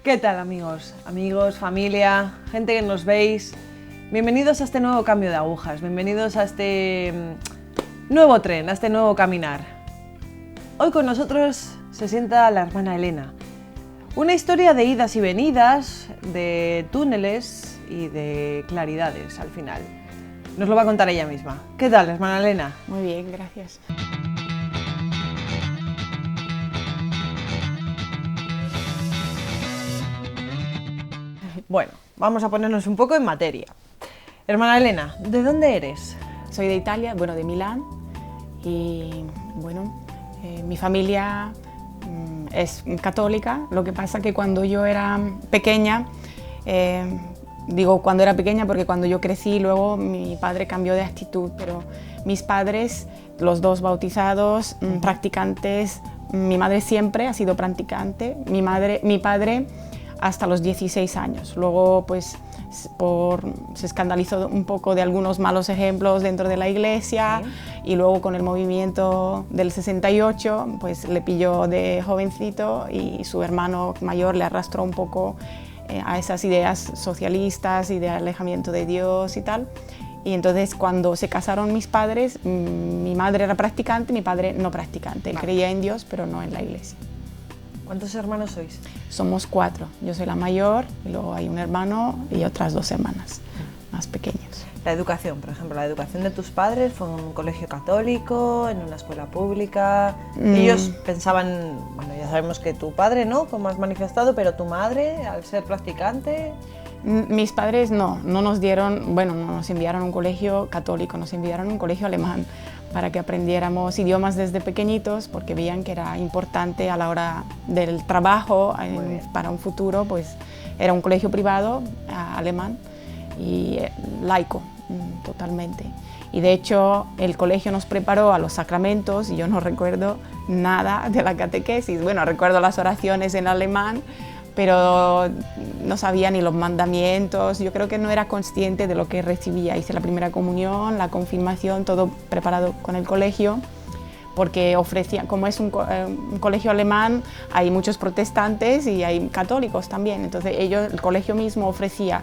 ¿Qué tal, amigos? Amigos, familia, gente que nos veis. Bienvenidos a este nuevo cambio de agujas, bienvenidos a este nuevo tren, a este nuevo caminar. Hoy con nosotros se sienta la hermana Elena. Una historia de idas y venidas, de túneles y de claridades al final. Nos lo va a contar ella misma. ¿Qué tal, hermana Elena? Muy bien, gracias. Bueno, vamos a ponernos un poco en materia. Hermana Elena, ¿de dónde eres? Soy de Italia, bueno, de Milán, y bueno, mi familia es católica. Lo que pasa que cuando yo era pequeña, digo cuando era pequeña porque cuando yo crecí luego mi padre cambió de actitud, pero mis padres, los dos bautizados, practicantes, mi madre siempre ha sido practicante, mi padre hasta los 16 años. Luego pues se escandalizó un poco de algunos malos ejemplos dentro de la iglesia, y luego con el movimiento del 68 pues le pilló de jovencito y su hermano mayor le arrastró un poco a esas ideas socialistas y de alejamiento de Dios y tal. Y entonces cuando se casaron mis padres, mi madre era practicante, mi padre no practicante. Él creía en Dios pero no en la iglesia. ¿Cuántos hermanos sois? Somos 4. Yo soy la mayor, y luego hay un hermano y otras 2 hermanas más pequeñas. La educación, por ejemplo, la educación de tus padres fue en un colegio católico, en una escuela pública. Ellos pensaban, bueno, ya sabemos que tu padre no, como has manifestado, pero tu madre, al ser practicante... Mis padres no nos dieron, bueno, no nos enviaron a un colegio católico, nos enviaron a un colegio alemán para que aprendiéramos idiomas desde pequeñitos, porque veían que era importante a la hora del trabajo, para un futuro. Pues era un colegio privado alemán y laico totalmente. Y de hecho el colegio nos preparó a los sacramentos y yo no recuerdo nada de la catequesis. Bueno, recuerdo las oraciones en alemán, pero no sabía ni los mandamientos. Yo creo que no era consciente de lo que recibía. Hice la primera comunión, la confirmación, todo preparado con el colegio, porque ofrecía, como es un colegio alemán, hay muchos protestantes y hay católicos también. Entonces el colegio mismo ofrecía,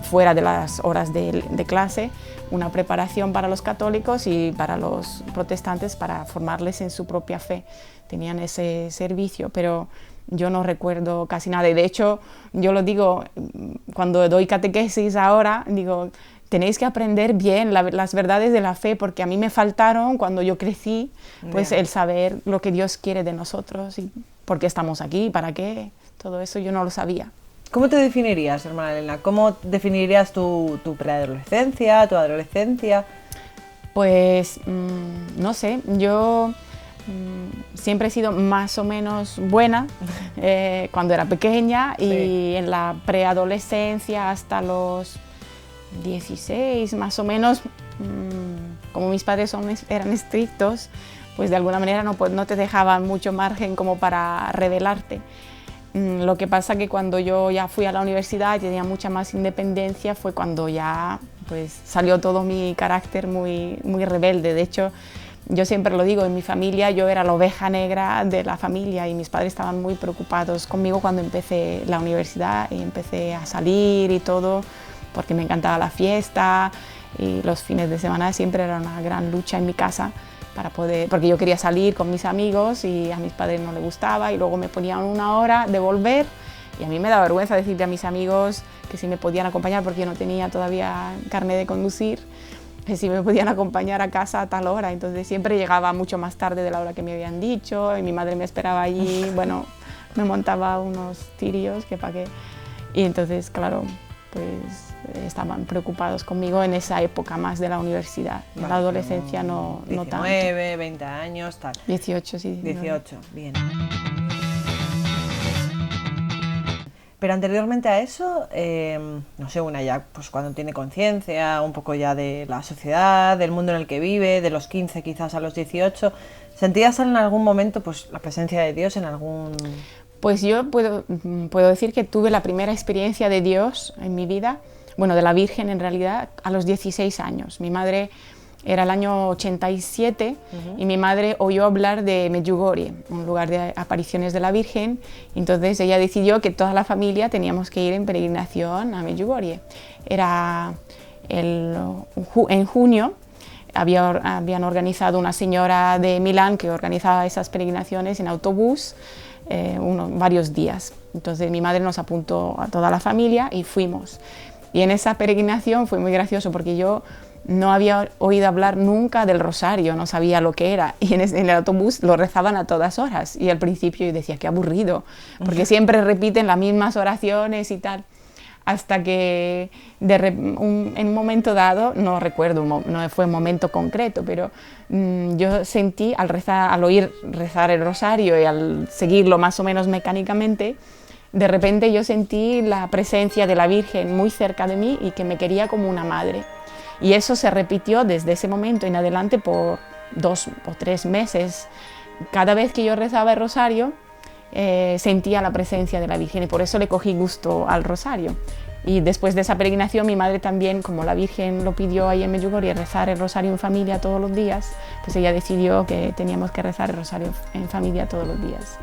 fuera de las horas de clase, una preparación para los católicos y para los protestantes para formarles en su propia fe. Tenían ese servicio, pero yo no recuerdo casi nada. Y de hecho, yo lo digo, cuando doy catequesis ahora, digo, tenéis que aprender bien las verdades de la fe, porque a mí me faltaron cuando yo crecí, pues el saber lo que Dios quiere de nosotros y por qué estamos aquí, para qué, todo eso yo no lo sabía. ¿Cómo te definirías, hermana Elena? ¿Cómo definirías tu preadolescencia, tu adolescencia? Pues, no sé, yo siempre he sido más o menos buena cuando era pequeña, y en la preadolescencia hasta los 16 más o menos, como mis padres eran estrictos, pues de alguna manera no te dejaban mucho margen como para rebelarte. Lo que pasa que cuando yo ya fui a la universidad y tenía mucha más independencia, fue cuando ya pues salió todo mi carácter muy rebelde. De hecho, yo siempre lo digo, en mi familia yo era la oveja negra de la familia, y mis padres estaban muy preocupados conmigo cuando empecé la universidad y empecé a salir y todo, porque me encantaba la fiesta, y los fines de semana siempre era una gran lucha en mi casa porque yo quería salir con mis amigos y a mis padres no les gustaba, y luego me ponían una hora de volver y a mí me da vergüenza decirle a mis amigos que si me podían acompañar, porque yo no tenía todavía carnet de conducir, que si me podían acompañar a casa a tal hora. Entonces siempre llegaba mucho más tarde de la hora que me habían dicho, y mi madre me esperaba allí. Bueno, me montaba unos tirios que pa' qué. Y entonces, claro, pues estaban preocupados conmigo en esa época más de la universidad. En la adolescencia no tanto. 19, 20 años, tal. 18, sí. 18, bien. Pero anteriormente a eso, no sé, una ya pues cuando tiene conciencia, un poco ya de la sociedad, del mundo en el que vive, de los 15 quizás a los 18, ¿sentías en algún momento pues la presencia de Dios en algún...? Pues yo puedo decir que tuve la primera experiencia de Dios en mi vida, bueno, de la Virgen en realidad, a los 16 años. Mi madre Era el año 87 y mi madre oyó hablar de Medjugorje, un lugar de apariciones de la Virgen. Entonces ella decidió que toda la familia teníamos que ir en peregrinación a Medjugorje. Era en junio, habían organizado una señora de Milán que organizaba esas peregrinaciones en autobús varios días. Entonces mi madre nos apuntó a toda la familia y fuimos. Y en esa peregrinación fue muy gracioso porque yo no había oído hablar nunca del rosario, no sabía lo que era, y en el autobús lo rezaban a todas horas, y al principio yo decía, qué aburrido, porque siempre repiten las mismas oraciones y tal, hasta que en un momento dado, no recuerdo, no fue un momento concreto, pero yo sentí al oír rezar el rosario y al seguirlo más o menos mecánicamente, de repente yo sentí la presencia de la Virgen muy cerca de mí y que me quería como una madre. Y eso se repitió desde ese momento en adelante por 2 o 3 meses. Cada vez que yo rezaba el rosario, sentía la presencia de la Virgen y por eso le cogí gusto al rosario. Y después de esa peregrinación, mi madre también, como la Virgen lo pidió ahí en Medjugorje, rezar el rosario en familia todos los días, pues ella decidió que teníamos que rezar el rosario en familia todos los días.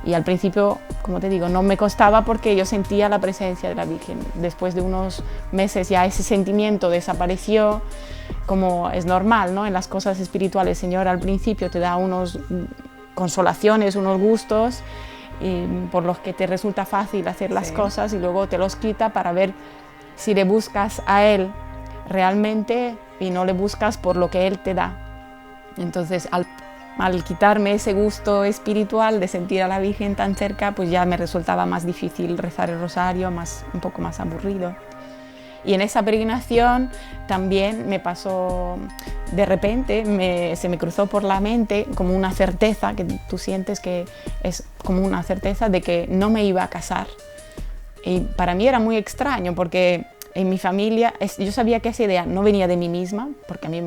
Y al principio, como te digo, no me costaba porque yo sentía la presencia de la Virgen. Después de unos meses ya ese sentimiento desapareció, como es normal, ¿no? En las cosas espirituales, el Señor al principio te da unos consolaciones, unos gustos, por los que te resulta fácil hacer las cosas y luego te los quita para ver si le buscas a Él realmente y no le buscas por lo que Él te da. Entonces, al quitarme ese gusto espiritual de sentir a la Virgen tan cerca, pues ya me resultaba más difícil rezar el rosario, un poco más aburrido. Y en esa peregrinación también me pasó, de repente se me cruzó por la mente como una certeza, que tú sientes que es como una certeza de que no me iba a casar. Y para mí era muy extraño porque en mi familia, yo sabía que esa idea no venía de mí misma, porque a mí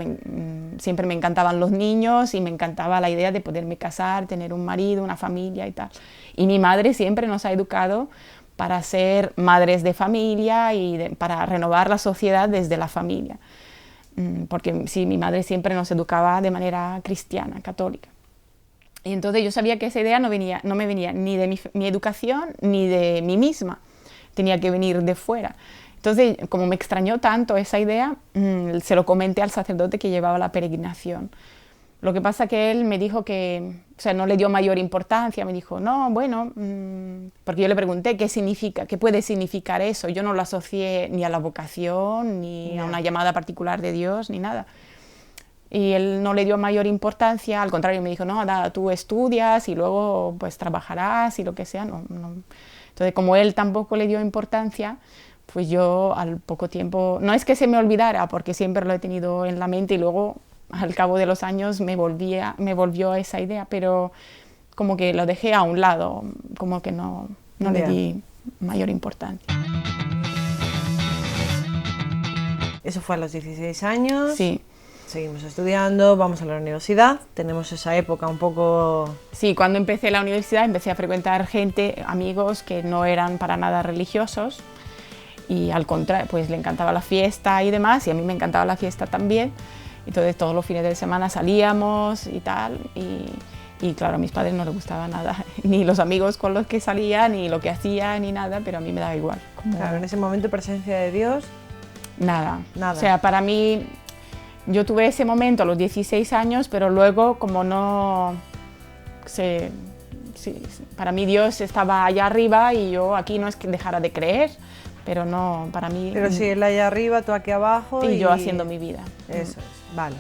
siempre me encantaban los niños y me encantaba la idea de poderme casar, tener un marido, una familia y tal. Y mi madre siempre nos ha educado para ser madres de familia y para renovar la sociedad desde la familia. Porque sí, mi madre siempre nos educaba de manera cristiana, católica. Y entonces yo sabía que esa idea no me venía ni de mi educación ni de mí misma, tenía que venir de fuera. Entonces, como me extrañó tanto esa idea, se lo comenté al sacerdote que llevaba la peregrinación. Lo que pasa que él me dijo que, o sea, no le dio mayor importancia, me dijo, no, bueno, porque yo le pregunté qué significa, qué puede significar eso. Yo no lo asocié ni a la vocación, ni a una llamada particular de Dios, ni nada. Y él no le dio mayor importancia, al contrario, me dijo, no, tú estudias y luego pues trabajarás y lo que sea. No. Entonces, como él tampoco le dio importancia, pues yo al poco tiempo, no es que se me olvidara, porque siempre lo he tenido en la mente y luego al cabo de los años me volvió esa idea, pero como que lo dejé a un lado, como que no le di mayor importancia. Eso fue a los 16 años. Sí. Seguimos estudiando, vamos a la universidad, tenemos esa época un poco... Sí, cuando empecé la universidad empecé a frecuentar amigos que no eran para nada religiosos y al contrario, pues le encantaba la fiesta y demás, y a mí me encantaba la fiesta también. Entonces todos los fines de semana salíamos y tal, y claro, a mis padres no les gustaba nada, ni los amigos con los que salía, ni lo que hacía, ni nada, pero a mí me daba igual. Claro, en ese momento presencia de Dios... Nada. O sea, para mí, yo tuve ese momento a los 16 años, pero luego como no... Sí, para mí Dios estaba allá arriba y yo aquí no es que dejara de creer, pero no, para mí... Pero sí, él allá arriba, tú aquí abajo y yo haciendo mi vida. Eso es, vale.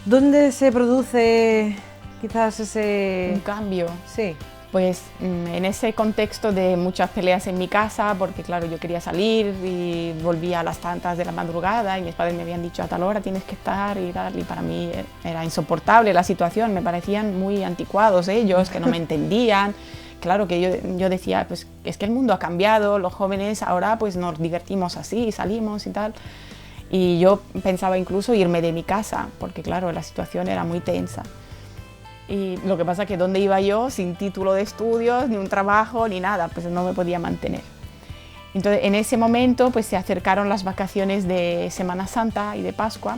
¿Dónde se produce quizás ese... Un cambio? Sí. Pues en ese contexto de muchas peleas en mi casa, porque claro, yo quería salir y volvía a las tantas de la madrugada y mis padres me habían dicho a tal hora tienes que estar y tal, y para mí era insoportable la situación, me parecían muy anticuados ellos, que no me entendían. Claro que yo decía, pues es que el mundo ha cambiado, los jóvenes ahora pues nos divertimos así, salimos y tal. Y yo pensaba incluso irme de mi casa, porque claro, la situación era muy tensa. Y lo que pasa es que ¿dónde iba yo sin título de estudios, ni un trabajo, ni nada? Pues no me podía mantener. Entonces en ese momento pues se acercaron las vacaciones de Semana Santa y de Pascua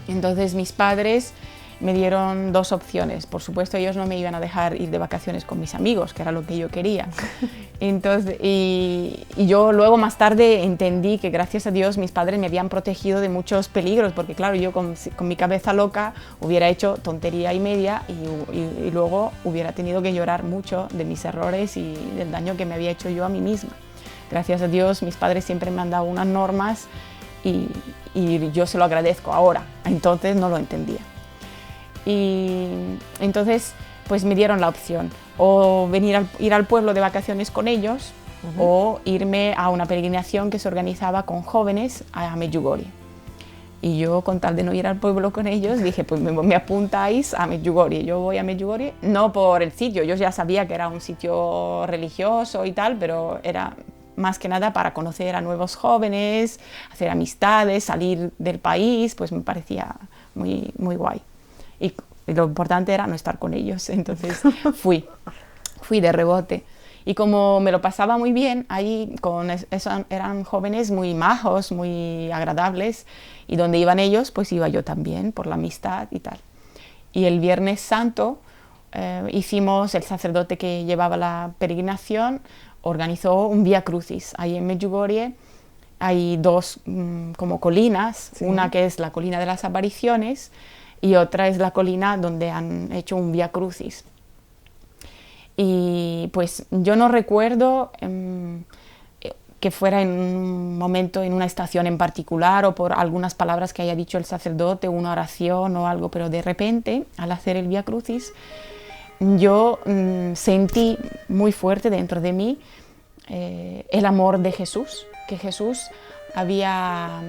Entonces mis padres me dieron dos opciones. Por supuesto, ellos no me iban a dejar ir de vacaciones con mis amigos, que era lo que yo quería. Entonces, y yo luego más tarde entendí que gracias a Dios mis padres me habían protegido de muchos peligros, porque claro, yo con mi cabeza loca hubiera hecho tontería y media y luego hubiera tenido que llorar mucho de mis errores y del daño que me había hecho yo a mí misma. Gracias a Dios mis padres siempre me han dado unas normas y yo se lo agradezco ahora, entonces no lo entendía. Y entonces pues me dieron la opción, o ir al pueblo de vacaciones con ellos, o irme a una peregrinación que se organizaba con jóvenes a Medjugorje. Y yo, con tal de no ir al pueblo con ellos, dije, pues me apuntáis a Medjugorje. Yo voy a Medjugorje, no por el sitio, yo ya sabía que era un sitio religioso y tal, pero era más que nada para conocer a nuevos jóvenes, hacer amistades, salir del país, pues me parecía muy, muy guay. Y lo importante era no estar con ellos, entonces fui de rebote. Y como me lo pasaba muy bien, ahí eran jóvenes muy majos, muy agradables, y donde iban ellos, pues iba yo también, por la amistad y tal. Y el Viernes Santo el sacerdote que llevaba la peregrinación organizó un Vía Crucis. Ahí en Medjugorje hay dos como colinas, sí. Una que es la colina de las apariciones, y otra es la colina donde han hecho un Vía Crucis. Y pues yo no recuerdo que fuera en un momento, en una estación en particular, o por algunas palabras que haya dicho el sacerdote, una oración o algo, pero de repente, al hacer el Vía Crucis, yo sentí muy fuerte dentro de mí el amor de Jesús, que Jesús había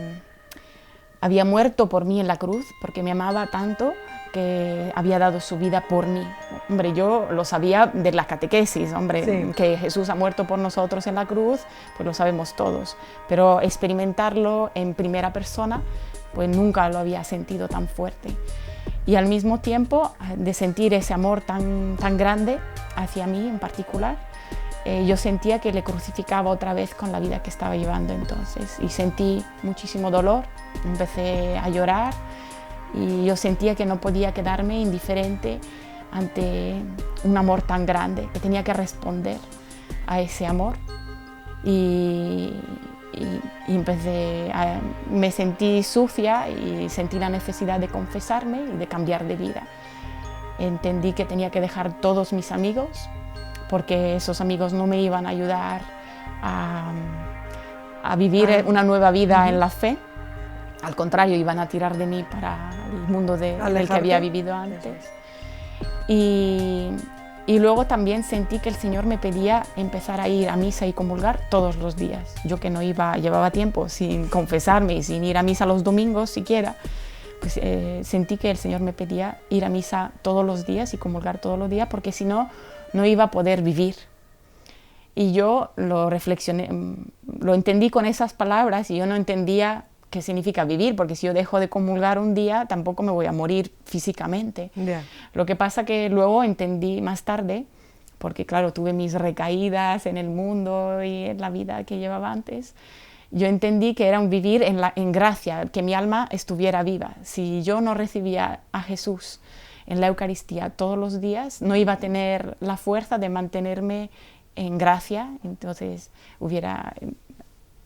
muerto por mí en la cruz, porque me amaba tanto que había dado su vida por mí. Hombre, yo lo sabía de la catequesis, hombre, sí. Que Jesús ha muerto por nosotros en la cruz, pues lo sabemos todos, pero experimentarlo en primera persona, pues nunca lo había sentido tan fuerte. Y al mismo tiempo, de sentir ese amor tan grande hacia mí en particular, yo sentía que le crucificaba otra vez con la vida que estaba llevando entonces, y sentí muchísimo dolor, empecé a llorar, y yo sentía que no podía quedarme indiferente ante un amor tan grande, que tenía que responder a ese amor, y me sentí sucia y sentí la necesidad de confesarme y de cambiar de vida. Entendí que tenía que dejar todos mis amigos, porque esos amigos no me iban a ayudar a vivir una nueva vida en la fe. Al contrario, iban a tirar de mí para el mundo del que había vivido antes. Y luego también sentí que el Señor me pedía empezar a ir a misa y comulgar todos los días. Yo que no llevaba tiempo sin confesarme y sin ir a misa los domingos siquiera, pues sentí que el Señor me pedía ir a misa todos los días y comulgar todos los días, porque si no, no iba a poder vivir. Y yo lo reflexioné, lo entendí con esas palabras, y yo no entendía qué significa vivir, porque si yo dejo de comulgar un día, tampoco me voy a morir físicamente. Yeah. Lo que pasa que luego entendí más tarde, porque claro, tuve mis recaídas en el mundo y en la vida que llevaba antes, yo entendí que era un vivir en gracia, que mi alma estuviera viva. Si yo no recibía a Jesús en la Eucaristía todos los días, no iba a tener la fuerza de mantenerme en gracia, entonces hubiera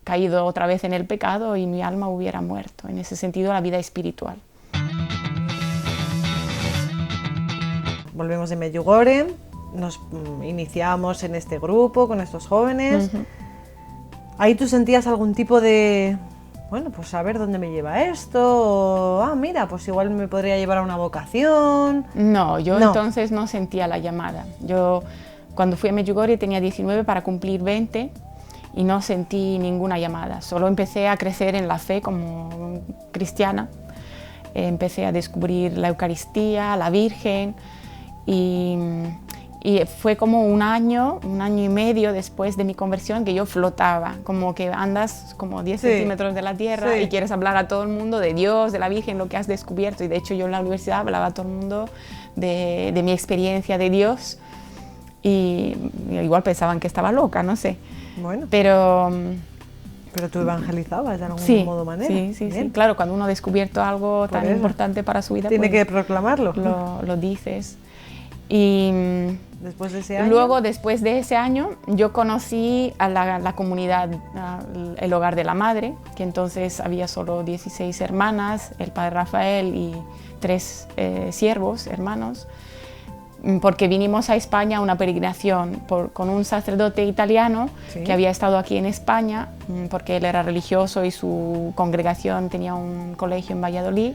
caído otra vez en el pecado y mi alma hubiera muerto. En ese sentido, la vida espiritual. Volvemos de Medjugorje, nos iniciamos en este grupo con estos jóvenes. Ahí tú sentías algún tipo de, bueno, pues a ver dónde me lleva esto, o, mira, pues igual me podría llevar a una vocación. No, entonces no sentía la llamada. Yo cuando fui a Medjugorje tenía 19 para cumplir 20, y no sentí ninguna llamada, solo empecé a crecer en la fe como cristiana, empecé a descubrir la Eucaristía, la Virgen, y fue como un año y medio después de mi conversión que yo flotaba, como que andas como 10 centímetros de la tierra y quieres hablar a todo el mundo de Dios, de la Virgen, lo que has descubierto, y de hecho yo en la universidad hablaba a todo el mundo de mi experiencia de Dios, y igual pensaban que estaba loca, no sé. Bueno. Pero Pero tú evangelizabas de algún Sí, modo manera. sí, sí, sí. Claro, cuando uno ha descubierto algo tan importante para su vida, tiene pues, que proclamarlo. Lo dices. Y después de ese año. luego, después de ese año, yo conocí a la comunidad, el Hogar de la Madre, que entonces había solo 16 hermanas, el padre Rafael y 3 siervos, hermanos, porque vinimos a España a una peregrinación con un sacerdote italiano que había estado aquí en España, porque él era religioso y su congregación tenía un colegio en Valladolid.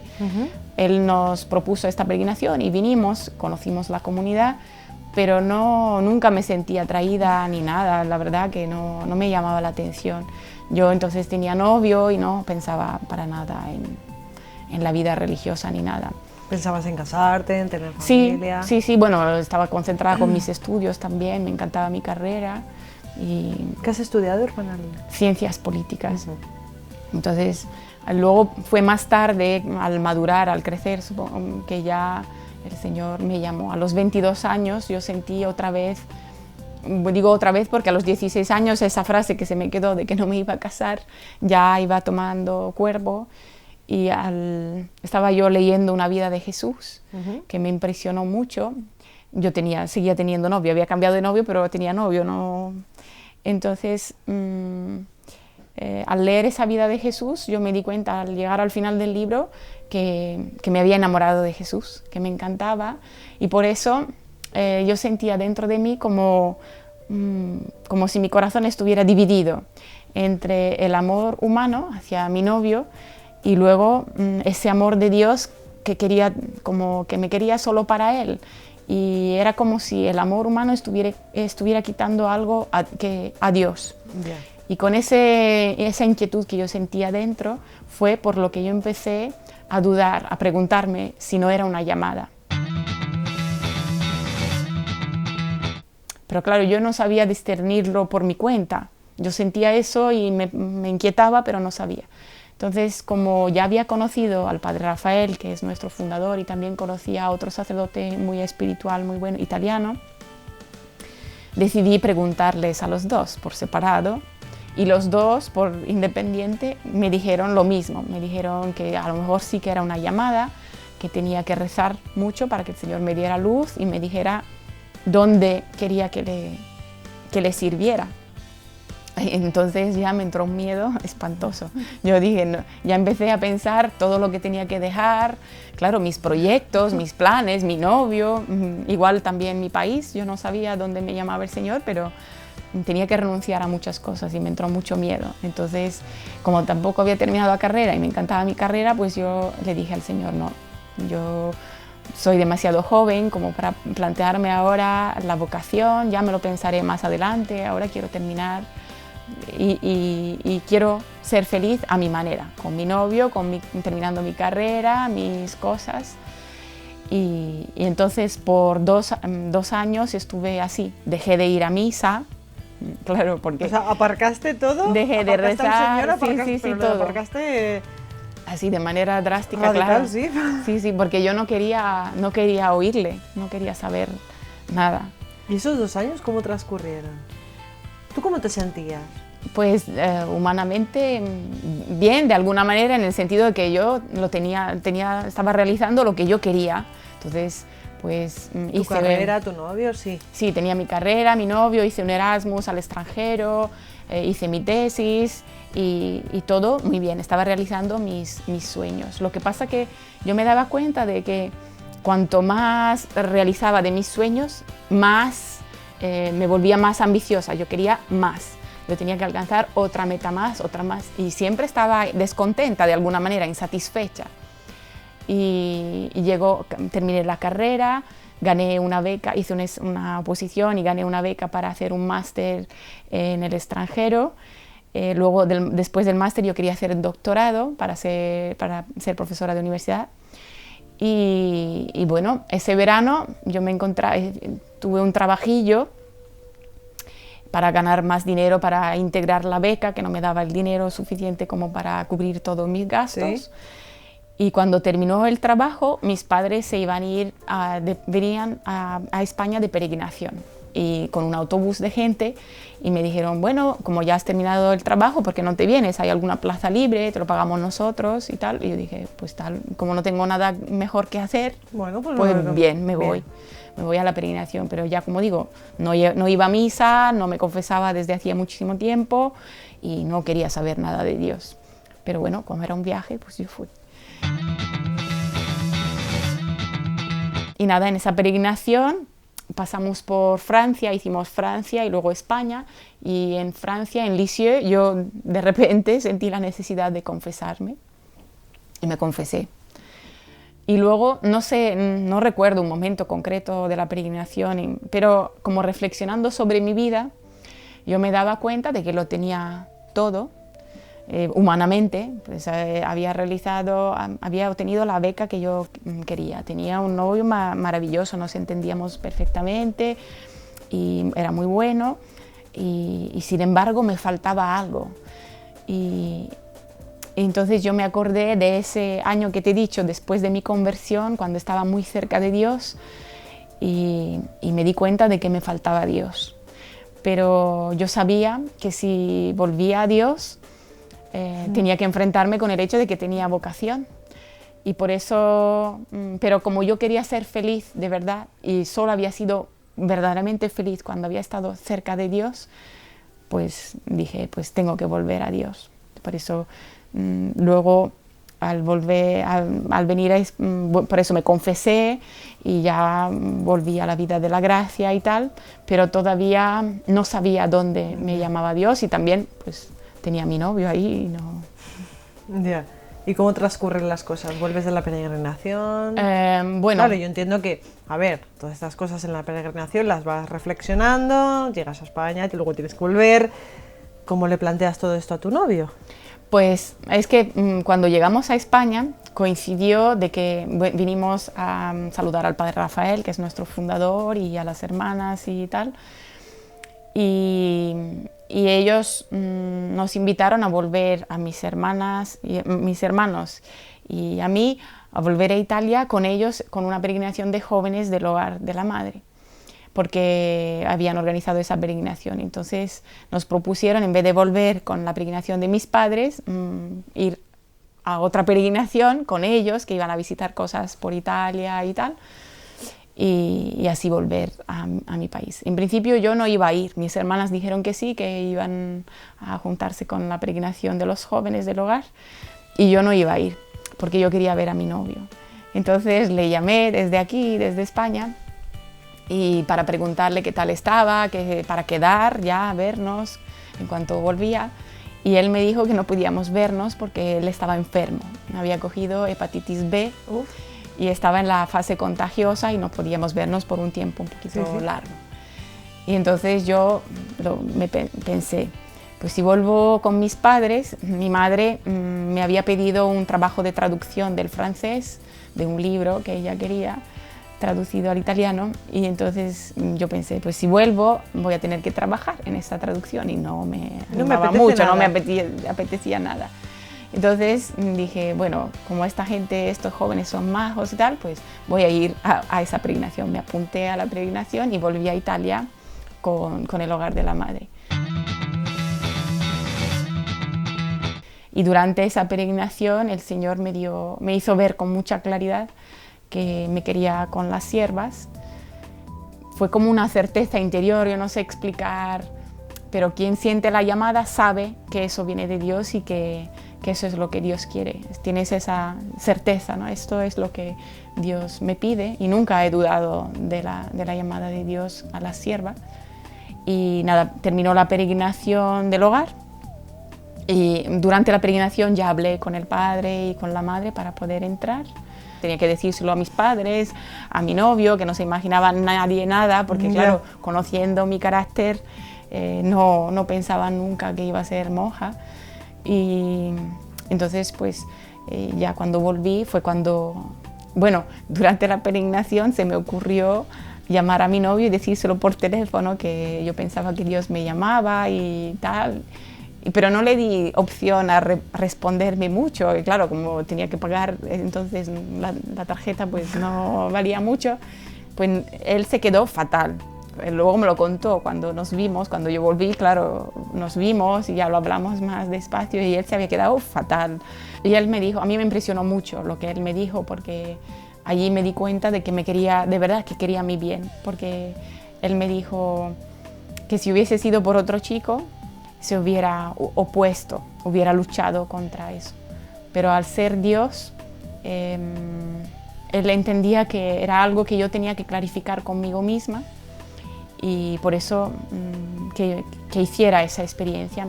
Él nos propuso esta peregrinación y vinimos, conocimos la comunidad, pero nunca me sentía atraída ni nada, la verdad que no me llamaba la atención. Yo entonces tenía novio y no pensaba para nada en la vida religiosa ni nada. ¿Pensabas en casarte, en tener familia? Sí, bueno, estaba concentrada con mis estudios también, me encantaba mi carrera. ¿Qué has estudiado, hermana Lina? Ciencias políticas. Entonces, luego fue más tarde, al madurar, al crecer, supongo que ya el Señor me llamó. A los 22 años yo sentí otra vez, digo otra vez porque a los 16 años esa frase que se me quedó de que no me iba a casar ya iba tomando cuerpo. Y estaba yo leyendo una vida de Jesús que me impresionó mucho. Yo seguía teniendo novio, había cambiado de novio, pero tenía novio, ¿no? Entonces, al leer esa vida de Jesús, yo me di cuenta al llegar al final del libro que me había enamorado de Jesús, que me encantaba, y por eso yo sentía dentro de mí como si mi corazón estuviera dividido entre el amor humano hacia mi novio y luego ese amor de Dios que me quería solo para Él. Y era como si el amor humano estuviera quitando algo a Dios. Yeah. Y con esa inquietud que yo sentía dentro fue por lo que yo empecé a dudar, a preguntarme si no era una llamada. Pero claro, yo no sabía discernirlo por mi cuenta. Yo sentía eso y me inquietaba, pero no sabía. Entonces, como ya había conocido al padre Rafael, que es nuestro fundador, y también conocía a otro sacerdote muy espiritual, muy bueno, italiano, decidí preguntarles a los dos por separado, y los dos, por independiente, me dijeron lo mismo. Me dijeron que a lo mejor sí que era una llamada, que tenía que rezar mucho para que el Señor me diera luz y me dijera dónde quería que le sirviera. Entonces ya me entró un miedo espantoso. Yo dije, no, ya empecé a pensar todo lo que tenía que dejar, claro, mis proyectos, mis planes, mi novio, igual también mi país. Yo no sabía dónde me llamaba el Señor, pero tenía que renunciar a muchas cosas y me entró mucho miedo. Entonces, como tampoco había terminado la carrera y me encantaba mi carrera, pues yo le dije al Señor, no, yo soy demasiado joven como para plantearme ahora la vocación, ya me lo pensaré más adelante, ahora quiero terminar. Y quiero ser feliz a mi manera, con mi novio, terminando mi carrera, mis cosas. Y entonces por dos años estuve así, dejé de ir a misa, claro, porque... O sea, ¿aparcaste todo? Dejé de rezar, sí, sí, todo. Aparcaste... Así, de manera drástica, radical, claro. Sí. Sí, porque yo no quería oírle, no quería saber nada. ¿Y esos 2 años cómo transcurrieron? ¿Tú cómo te sentías? Pues humanamente bien, de alguna manera, en el sentido de que yo estaba realizando lo que yo quería. Entonces, pues ¿Tu carrera, tu novio? Sí. Sí, tenía mi carrera, mi novio, hice un Erasmus al extranjero, hice mi tesis y todo muy bien, estaba realizando mis sueños. Lo que pasa que yo me daba cuenta de que cuanto más realizaba de mis sueños, más me volvía más ambiciosa, yo quería más. Yo tenía que alcanzar otra meta más, otra más, y siempre estaba descontenta de alguna manera, insatisfecha. Y terminé la carrera, gané una beca, hice una oposición y gané una beca para hacer un máster en el extranjero. Luego, después del máster, yo quería hacer el doctorado para ser profesora de universidad. Y bueno, ese verano yo tuve un trabajillo para ganar más dinero, para integrar la beca, que no me daba el dinero suficiente como para cubrir todos mis gastos. Sí. Y cuando terminó el trabajo, mis padres venían a España de peregrinación. y con un autobús de gente, y me dijeron, bueno, como ya has terminado el trabajo, ¿por qué no te vienes? ¿Hay alguna plaza libre? Te lo pagamos nosotros y tal. Y yo dije, pues tal, como no tengo nada mejor que hacer, Bueno, pues bien, me voy. Me voy a la peregrinación, pero ya como digo, no iba a misa, no me confesaba desde hacía muchísimo tiempo y no quería saber nada de Dios. Pero bueno, como era un viaje, pues yo fui. Y nada, en esa peregrinación pasamos por Francia, hicimos Francia y luego España, y en Francia, en Lisieux, yo de repente sentí la necesidad de confesarme y me confesé. Y luego, no sé, no recuerdo un momento concreto de la peregrinación, pero como reflexionando sobre mi vida, yo me daba cuenta de que lo tenía todo, humanamente. Pues, había obtenido la beca que yo quería, tenía un novio maravilloso, nos entendíamos perfectamente y era muy bueno, y sin embargo me faltaba algo. Y entonces yo me acordé de ese año que te he dicho, después de mi conversión, cuando estaba muy cerca de Dios, y me di cuenta de que me faltaba Dios. Pero yo sabía que si volvía a Dios, tenía que enfrentarme con el hecho de que tenía vocación. Y por eso, pero como yo quería ser feliz de verdad, y solo había sido verdaderamente feliz cuando había estado cerca de Dios, pues dije, pues tengo que volver a Dios. Por eso luego al venir, por eso me confesé y ya volví a la vida de la gracia y tal, pero todavía no sabía dónde me llamaba Dios, y también pues tenía a mi novio ahí y no... Ya. ¿Y cómo transcurren las cosas? ¿Vuelves de la peregrinación? Bueno, claro, yo entiendo que, a ver, todas estas cosas en la peregrinación las vas reflexionando, llegas a España y luego tienes que volver. ¿Cómo le planteas todo esto a tu novio? Pues es que cuando llegamos a España coincidió de que vinimos a saludar al padre Rafael, que es nuestro fundador, y a las hermanas y tal, y ellos nos invitaron a volver a mis hermanas, mis hermanos y a mí, a volver a Italia con ellos, con una peregrinación de jóvenes del Hogar de la Madre, porque habían organizado esa peregrinación. Entonces nos propusieron, en vez de volver con la peregrinación de mis padres, ir a otra peregrinación con ellos, que iban a visitar cosas por Italia y tal, y así volver a mi país. En principio yo no iba a ir, mis hermanas dijeron que sí, que iban a juntarse con la peregrinación de los jóvenes del hogar, y yo no iba a ir, porque yo quería ver a mi novio. Entonces le llamé desde aquí, desde España, y para preguntarle qué tal estaba, para quedar ya, vernos en cuanto volvía, y él me dijo que no podíamos vernos porque él estaba enfermo, había cogido hepatitis B y estaba en la fase contagiosa y no podíamos vernos por un tiempo un poquito largo. Y entonces yo pensé, pues si vuelvo con mis padres, mi madre me había pedido un trabajo de traducción del francés, de un libro que ella quería, traducido al italiano, y entonces yo pensé, pues si vuelvo voy a tener que trabajar en esta traducción, y no me animaba mucho, no me apetecía nada. Entonces dije, bueno, como esta gente, estos jóvenes son majos y tal, pues voy a ir a esa peregrinación. Me apunté a la peregrinación y volví a Italia con el Hogar de la Madre. Y durante esa peregrinación el Señor me hizo ver con mucha claridad que me quería con las siervas. Fue como una certeza interior, yo no sé explicar, pero quien siente la llamada sabe que eso viene de Dios y que eso es lo que Dios quiere. Tienes esa certeza, ¿no? Esto es lo que Dios me pide, y nunca he dudado de la llamada de Dios a la sierva. Y nada, terminó la peregrinación del hogar, y durante la peregrinación ya hablé con el padre y con la madre para poder entrar. Tenía que decírselo a mis padres, a mi novio, que no se imaginaba nadie nada, porque claro, conociendo mi carácter, no pensaba nunca que iba a ser monja. Y entonces pues ya cuando volví fue cuando, bueno, durante la peregrinación se me ocurrió llamar a mi novio y decírselo por teléfono, que yo pensaba que Dios me llamaba y tal, pero no le di opción a responderme mucho, y claro, como tenía que pagar entonces la tarjeta, pues no valía mucho, pues él se quedó fatal, luego me lo contó cuando nos vimos, cuando yo volví, claro, nos vimos y ya lo hablamos más despacio y él se había quedado fatal. Y él me dijo, a mí me impresionó mucho lo que él me dijo porque allí me di cuenta de que me quería, de verdad que quería mi bien, porque él me dijo que si hubiese sido por otro chico, se hubiera opuesto, hubiera luchado contra eso. Pero al ser Dios, él entendía que era algo que yo tenía que clarificar conmigo misma y por eso que hiciera esa experiencia.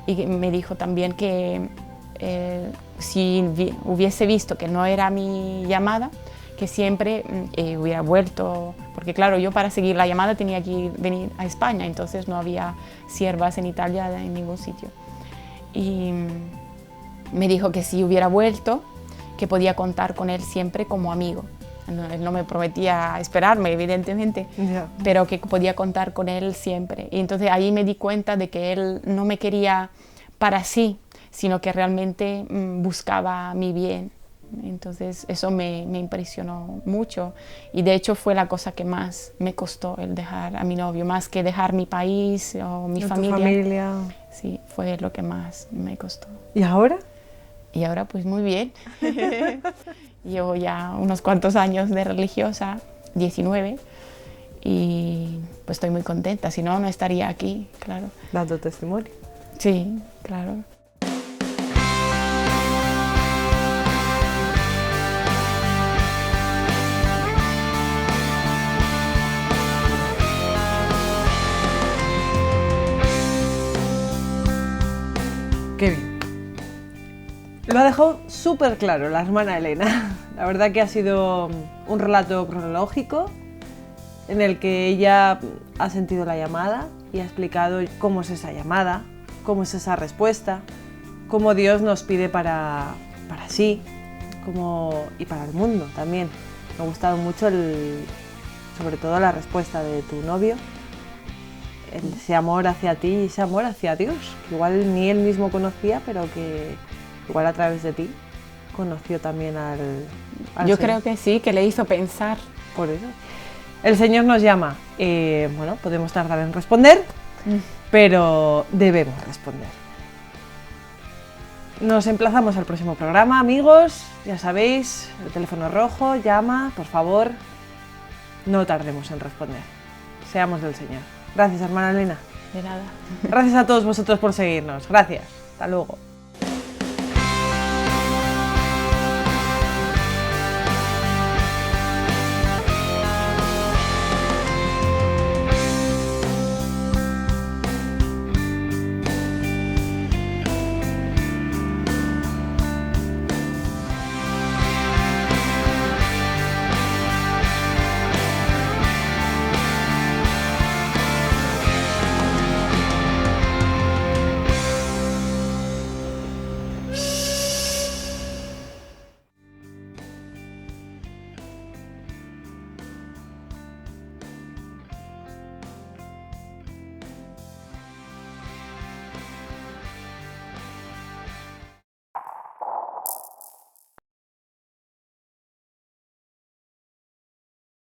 Y me dijo también que si hubiese visto que no era mi llamada, que siempre hubiera vuelto, porque claro, yo para seguir la llamada tenía que venir a España, entonces no había siervas en Italia en ningún sitio. Y me dijo que si hubiera vuelto, que podía contar con él siempre como amigo. Él no me prometía esperarme, evidentemente, pero que podía contar con él siempre. Y entonces ahí me di cuenta de que él no me quería para sí, sino que realmente buscaba mi bien. Entonces eso me impresionó mucho y de hecho fue la cosa que más me costó el dejar a mi novio, más que dejar mi país o mi familia. ¿Tu familia? Sí, fue lo que más me costó. ¿Y ahora? Y ahora pues muy bien. Llevo ya unos cuantos años de religiosa, 19, y pues estoy muy contenta, si no, no estaría aquí, claro. Dando testimonio. Sí, claro. Qué bien. Lo ha dejado súper claro la hermana Elena. La verdad que ha sido un relato cronológico en el que ella ha sentido la llamada y ha explicado cómo es esa llamada, cómo es esa respuesta, cómo Dios nos pide para sí y para el mundo también. Me ha gustado mucho sobre todo la respuesta de tu novio, ese amor hacia ti y ese amor hacia Dios, que igual ni él mismo conocía, pero que igual a través de ti conoció también al Yo Señor. creo que sí, que le hizo pensar. Por eso. El Señor nos llama. Bueno, podemos tardar en responder, pero debemos responder. Nos emplazamos al próximo programa, amigos. Ya sabéis, el teléfono rojo, llama, por favor. No tardemos en responder. Seamos del Señor. Gracias, hermana Elena. De nada. Gracias a todos vosotros por seguirnos. Gracias. Hasta luego.